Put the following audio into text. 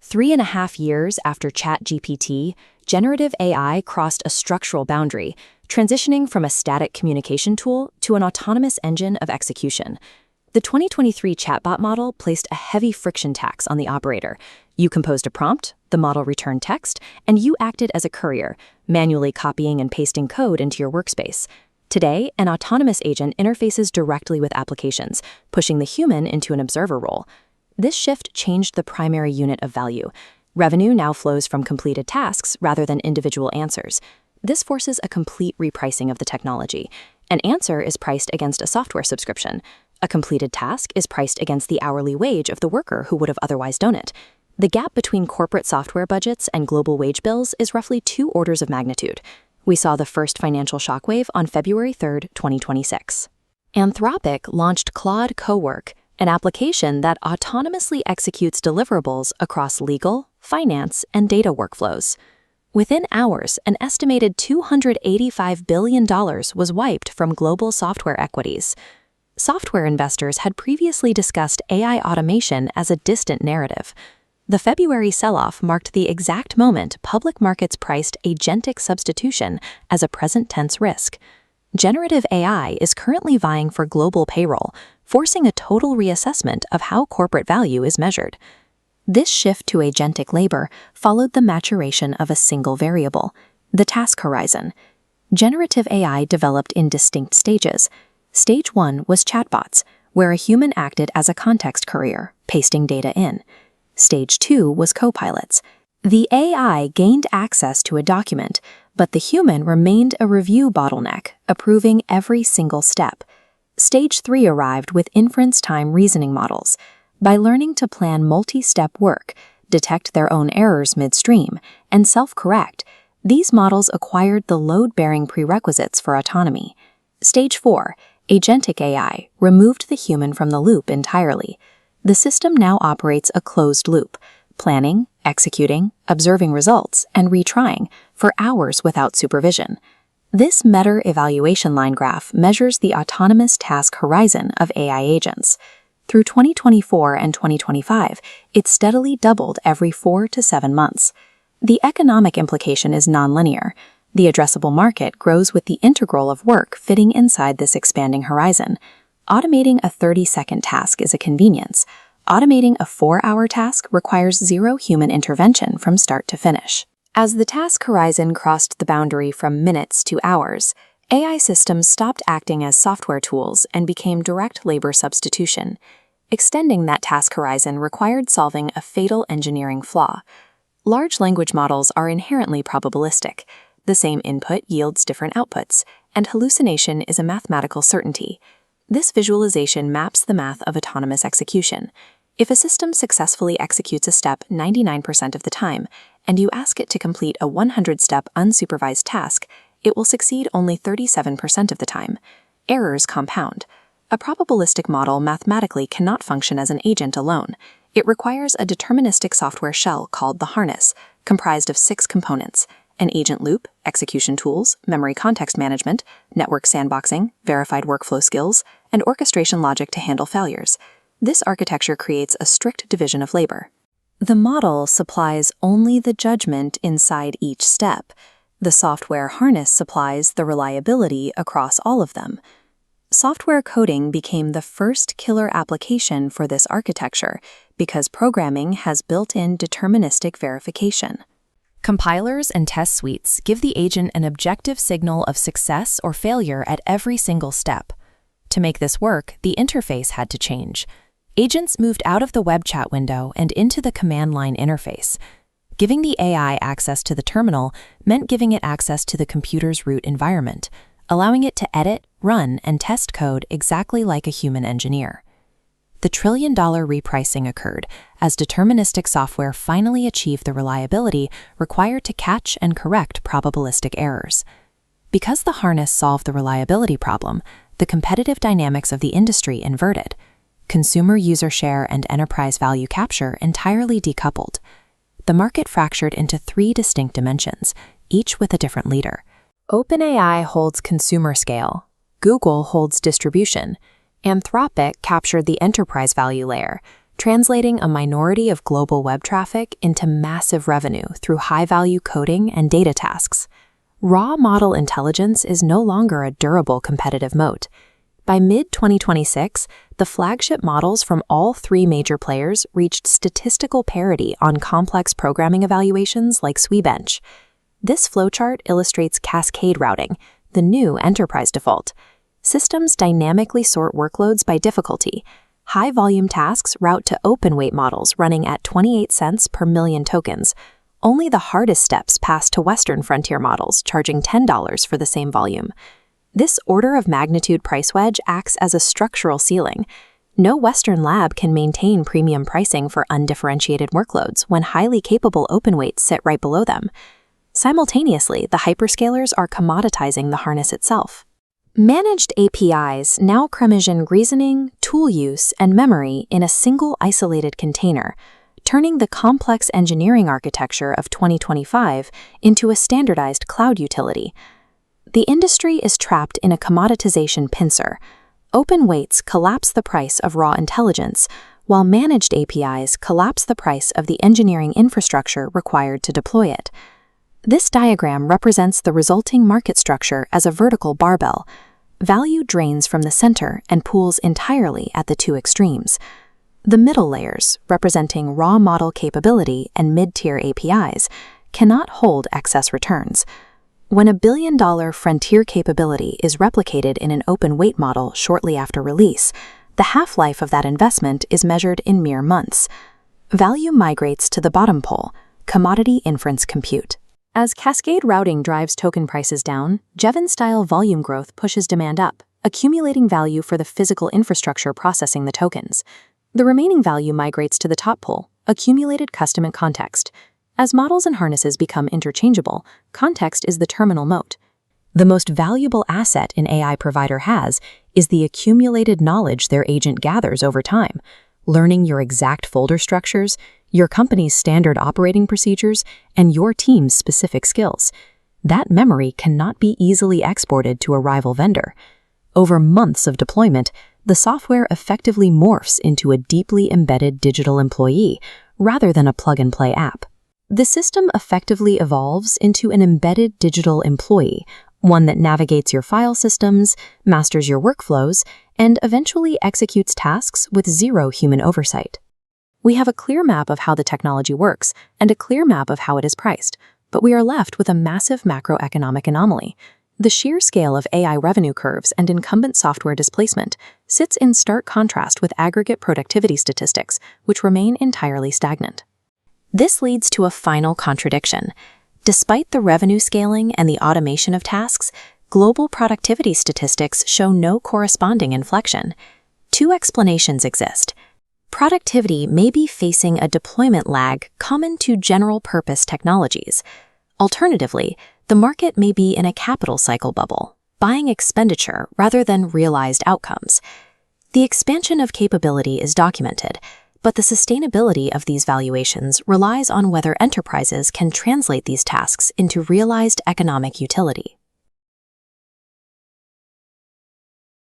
3.5 years after ChatGPT, generative AI crossed a structural boundary, transitioning from a static communication tool to an autonomous engine of execution. The 2023 chatbot model placed a heavy friction tax on the operator. You composed a prompt, the model returned text, and you acted as a courier, manually copying and pasting code into your workspace. Today, an autonomous agent interfaces directly with applications, pushing the human into an observer role. This shift changed the primary unit of value. Revenue now flows from completed tasks rather than individual answers. This forces a complete repricing of the technology. An answer is priced against a software subscription. A completed task is priced against the hourly wage of the worker who would have otherwise done it. The gap between corporate software budgets and global wage bills is roughly 2 orders of magnitude. We saw the first financial shockwave on February 3, 2026. Anthropic launched Claude Cowork, an application that autonomously executes deliverables across legal, finance, and data workflows. Within hours, an estimated $285 billion was wiped from global software equities. Software investors had previously discussed AI automation as a distant narrative. The February sell-off marked the exact moment public markets priced agentic substitution as a present-tense risk. Generative AI is currently vying for global payroll, forcing a total reassessment of how corporate value is measured. This shift to agentic labor followed the maturation of a single variable, the task horizon. Generative AI developed in distinct stages. Stage 1 was chatbots, where a human acted as a context courier, pasting data in. Stage 2 was copilots. The AI gained access to a document, but the human remained a review bottleneck, approving every single step. Stage 3 arrived with inference time reasoning models. By learning to plan multi-step work, detect their own errors midstream, and self-correct, these models acquired the load-bearing prerequisites for autonomy. Stage 4, Agentic AI, removed the human from the loop entirely. The system now operates a closed loop, planning, executing, observing results, and retrying for hours without supervision. This meta-evaluation line graph measures the autonomous task horizon of AI agents. Through 2024 and 2025, it steadily doubled every 4 to 7 months. The economic implication is nonlinear. The addressable market grows with the integral of work fitting inside this expanding horizon. Automating a 30-second task is a convenience. Automating a 4-hour task requires zero human intervention from start to finish. As the task horizon crossed the boundary from minutes to hours, AI systems stopped acting as software tools and became direct labor substitution. Extending that task horizon required solving a fatal engineering flaw. Large language models are inherently probabilistic. The same input yields different outputs, and hallucination is a mathematical certainty. This visualization maps the math of autonomous execution. If a system successfully executes a step 99% of the time, and you ask it to complete a 100-step unsupervised task, it will succeed only 37% of the time. Errors compound. A probabilistic model mathematically cannot function as an agent alone. It requires a deterministic software shell called the harness, comprised of 6 components: an agent loop, execution tools, memory context management, network sandboxing, verified workflow skills, and orchestration logic to handle failures. This architecture creates a strict division of labor. The model supplies only the judgment inside each step. The software harness supplies the reliability across all of them. Software coding became the first killer application for this architecture because programming has built-in deterministic verification. Compilers and test suites give the agent an objective signal of success or failure at every single step. To make this work, the interface had to change. Agents moved out of the web chat window and into the command line interface. Giving the AI access to the terminal meant giving it access to the computer's root environment, allowing it to edit, run, and test code exactly like a human engineer. The trillion-dollar repricing occurred as deterministic software finally achieved the reliability required to catch and correct probabilistic errors. Because the harness solved the reliability problem, the competitive dynamics of the industry inverted. Consumer user share and enterprise value capture entirely decoupled. The market fractured into 3 distinct dimensions, each with a different leader. OpenAI holds consumer scale. Google holds distribution. Anthropic captured the enterprise value layer. translating a minority of global web traffic into massive revenue through high-value coding and data tasks. Raw model intelligence is no longer a durable competitive moat. By mid-2026, the flagship models from all three major players reached statistical parity on complex programming evaluations like SWE-bench. This flowchart illustrates Cascade Routing, the new enterprise default. Systems dynamically sort workloads by difficulty. High-volume tasks route to open-weight models running at 28 cents per million tokens. Only the hardest steps pass to Western frontier models, charging $10 for the same volume. This order of magnitude price wedge acts as a structural ceiling. No Western lab can maintain premium pricing for undifferentiated workloads when highly capable open weights sit right below them. Simultaneously, the hyperscalers are commoditizing the harness itself. Managed APIs now cremation reasoning, tool use, and memory in a single isolated container, turning the complex engineering architecture of 2025 into a standardized cloud utility. The industry is trapped in a commoditization pincer. Open weights collapse the price of raw intelligence, while managed APIs collapse the price of the engineering infrastructure required to deploy it. This diagram represents the resulting market structure as a vertical barbell. Value drains from the center and pools entirely at the two extremes. The middle layers, representing raw model capability and mid-tier APIs, cannot hold excess returns. When a billion-dollar frontier capability is replicated in an open-weight model shortly after release, the half-life of that investment is measured in mere months. Value migrates to the bottom pole, commodity inference compute. As Cascade Routing drives token prices down, Jevon-style volume growth pushes demand up, accumulating value for the physical infrastructure processing the tokens. The remaining value migrates to the top pole, accumulated custom and context. As models and harnesses become interchangeable, context is the terminal moat. The most valuable asset an AI provider has is the accumulated knowledge their agent gathers over time, learning your exact folder structures, your company's standard operating procedures, and your team's specific skills. That memory cannot be easily exported to a rival vendor. Over months of deployment, the software effectively morphs into a deeply embedded digital employee rather than a plug-and-play app. The system effectively evolves into an embedded digital employee, one that navigates your file systems, masters your workflows, and eventually executes tasks with zero human oversight. We have a clear map of how the technology works and a clear map of how it is priced, but we are left with a massive macroeconomic anomaly. The sheer scale of AI revenue curves and incumbent software displacement sits in stark contrast with aggregate productivity statistics, which remain entirely stagnant. This leads to a final contradiction. Despite the revenue scaling and the automation of tasks, global productivity statistics show no corresponding inflection. Two explanations exist. Productivity may be facing a deployment lag common to general-purpose technologies. Alternatively, the market may be in a capital cycle bubble, buying expenditure rather than realized outcomes. The expansion of capability is documented, but the sustainability of these valuations relies on whether enterprises can translate these tasks into realized economic utility.